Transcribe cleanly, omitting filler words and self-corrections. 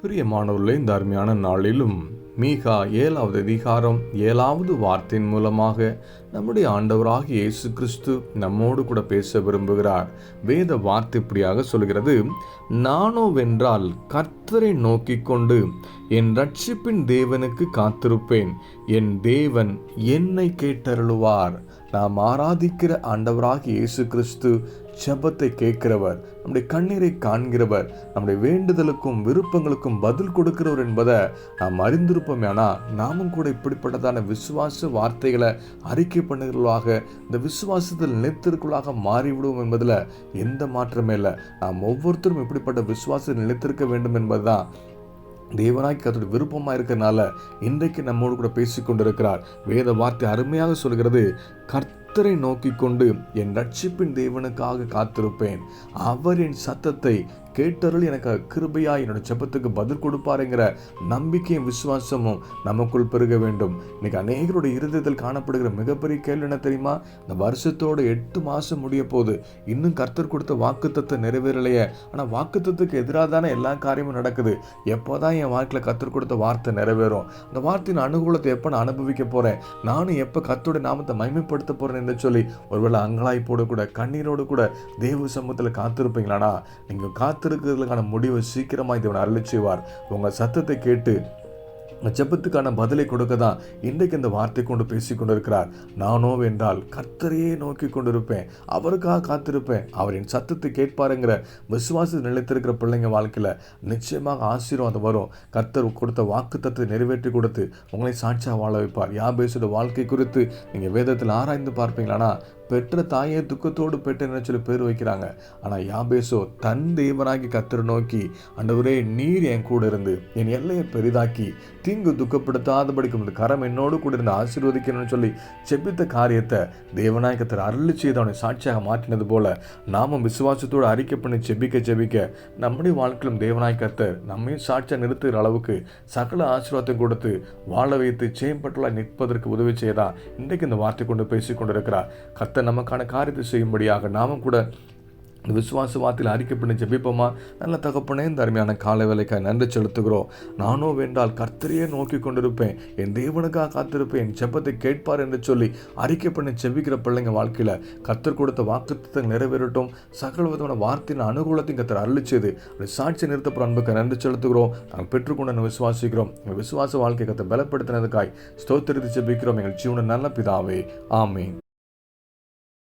பிரியமானவர்களே, இந்த அருமையான நாளிலும் மீகா 7வது அதிகாரம் 7வது வார்த்தையின் மூலமாக நம்முடைய ஆண்டவராகிய இயேசு கிறிஸ்து நம்மோடு கூட பேச விரும்புகிறார். வேத வார்த்தை இப்படியாக சொல்கிறது, நானோ வென்றால் கர்த்தரை நோக்கி கொண்டு என் ரட்சிப்பின் தேவனுக்கு காத்திருப்பேன், என் தேவன் என்னை கேட்டருளுவார். நாம் ஆராதிக்கிற ஆண்டவராகிய இயேசு கிறிஸ்து ஜெபத்தை கேட்கிறவர், நம்முடைய கண்ணீரை காண்கிறவர், நம்முடைய வேண்டுதலுக்கும் விருப்பங்களுக்கும் பதில் கொடுக்கிறவர் என்பதை நாம் அறிந்திருப்போம். ஆனால் நாமும் கூட இப்படிப்பட்டதான விசுவாச வார்த்தைகளை அறிக்கை பண்ணுகிறவர்களாக, இந்த விசுவாசத்தில் நிலைத்திருக்கலாக மாறிவிடுவோம் என்பதில் எந்த மாற்றமே இல்லை. நாம் ஒவ்வொருத்தரும் இப்படிப்பட்ட விசுவாசத்தில் நிலைத்திருக்க வேண்டும் என்பதுதான் தேவனாய் கர்த்தருடைய விருப்பமாக இருக்கிறனால இன்றைக்கு நம்மோடு கூட பேசிக்கொண்டிருக்கிறார். வேத வார்த்தை அருமையாக சொல்கிறது, கர்த்தரை நோக்கி கொண்டு என் ரட்சிப்பின் தேவனுக்காக காத்திருப்பேன், அவர் என் சத்தத்தை கேட்டருள் எனக்கு கிருபையாய் என்னோட ஜெபத்துக்கு பதில் கொடுப்பாருங்கிற நம்பிக்கையும் விசுவாசமும் நமக்குள் பெருக வேண்டும். இன்னைக்கு அநேகருடைய இருதயத்தில் காணப்படுகிற மிகப்பெரிய கேள்வி என்ன தெரியுமா? இந்த வருஷத்தோட 8 மாதம் முடிய போகுது, இன்னும் கர்த்தர் கொடுத்த வாக்குத்தத்தை நிறைவேறலையே. ஆனால் வாக்குத்தத்துக்கு எதிராக தானே எல்லா காரியமும் நடக்குது. எப்போதான் என் வாழ்க்கையில் கர்த்தர் கொடுத்த வார்த்தை நிறைவேறும்? அந்த வார்த்தையின் அனுகூலத்தை எப்போ நான் அனுபவிக்க போகிறேன்? நானும் எப்போ கர்த்தருடைய நாமத்தை மகிமைப்படுத்த போகிறேன் என்று சொல்லி ஒருவேளை அங்கலாய்ப்போடு கூட கண்ணீரோடு கூட தேவ சமூகத்தில் காத்திருப்பீங்களானா? நீங்கள் காத்திருக்கிறதுக்கான முடிவை சீக்கிரமாக தேவன் அருளி செய்வார். உங்கள் சத்தத்தை கேட்டு ஜெபத்துக்கான பதிலை கொடுக்க தான் இன்றைக்கு இந்த வார்த்தை கொண்டு பேசிக்கொண்டு இருக்கிறார். நானோ வென்றால் கர்த்தரையே நோக்கி கொண்டிருப்பேன், அவருக்காக காத்திருப்பேன், அவரின் சத்தத்தை கேட்பாருங்கிற விசுவாசத்தில் நிலைத்திருக்கிற பிள்ளைங்க வாழ்க்கையில் நிச்சயமாக ஆசீர்வாதம் வரும். கர்த்தர் கொடுத்த வாக்குத்தத்தை நிறைவேற்றி கொடுத்து உங்களை சாட்சியாக வாழ வைப்பார். யாபேசோட வாழ்க்கை குறித்து நீங்கள் வேதத்தில் ஆராய்ந்து பார்ப்பீங்களானா, பெற்ற தாயை துக்கத்தோடு பெற்றேன்னு சொல்லி பேர் வைக்கிறாங்க. ஆனால் யாபேசோ தன் தேவனாகி கர்த்தரை நோக்கி, ஆண்டவரே நீர் என் கூட இருந்து என் எல்லையை பெரிதாக்கி தீங்கு துக்கப்படுத்தாதபடிக்கும் இந்த கரம் என்னோடு கூட இருந்து ஆசீர்வதிக்கணும்னு சொல்லி செபித்த காரியத்தை தேவனாய் கர்த்தர் அருளி செய்து அவனை சாட்சியாக மாற்றினது போல நாமும் விசுவாசத்தோடு அறிக்கை பண்ணி செபிக்க நம்முடைய வாழ்க்கையிலும் தேவனாய் கர்த்தர் நம்மையும் சாட்சியாக நிறுத்துகிற அளவுக்கு சகல ஆசீர்வாதத்தை கொடுத்து வாழ வைத்து சேம்பட்டுள்ளாய் நிற்பதற்கு உதவி செய்யதான் இன்றைக்கு இந்த வார்த்தை கொண்டு பேசி கொண்டிருக்கிறார். கர்த்தர் நமக்கான காரியத்தை செய்யும்படியாக நாமும் கூட இந்த விசுவாச வார்த்தையில் அறிக்கை பண்ணி ஜெபிப்போமா? நல்ல தகப்பனே, இந்த அருமையான காலை வேலைக்காக நன்றி செலுத்துகிறோம். நானோ வென்றால் கர்த்தரையே நோக்கி கொண்டிருப்பேன், என் தேவனுக்காக காத்திருப்பேன், என் ஜெபத்தை கேட்பார் என்று சொல்லி அறிக்கை பண்ணி ஜெபிக்கிற பிள்ளைங்க வாழ்க்கையில் கர்த்தர் கொடுத்த வாக்குத்தத்தங்கள் நிறைவேறட்டும். சகல விதமான வார்த்தையின் அனுகூலத்தையும் கர்த்தர் அருளி செய்து சாட்சி நிறுத்தப்படும் அன்புக்கு நன்றி செலுத்துகிறோம். நாங்கள் பெற்றுக்கொண்டு விசுவாசிக்கிறோம். எங்கள் விசுவாச வாழ்க்கை கர்த்தர் பலப்படுத்தினதுக்காய் ஸ்தோத்திரித்து ஜெபிக்கிறோம். எங்கள் ஜீவன நல்ல பிதாவே, ஆமென்.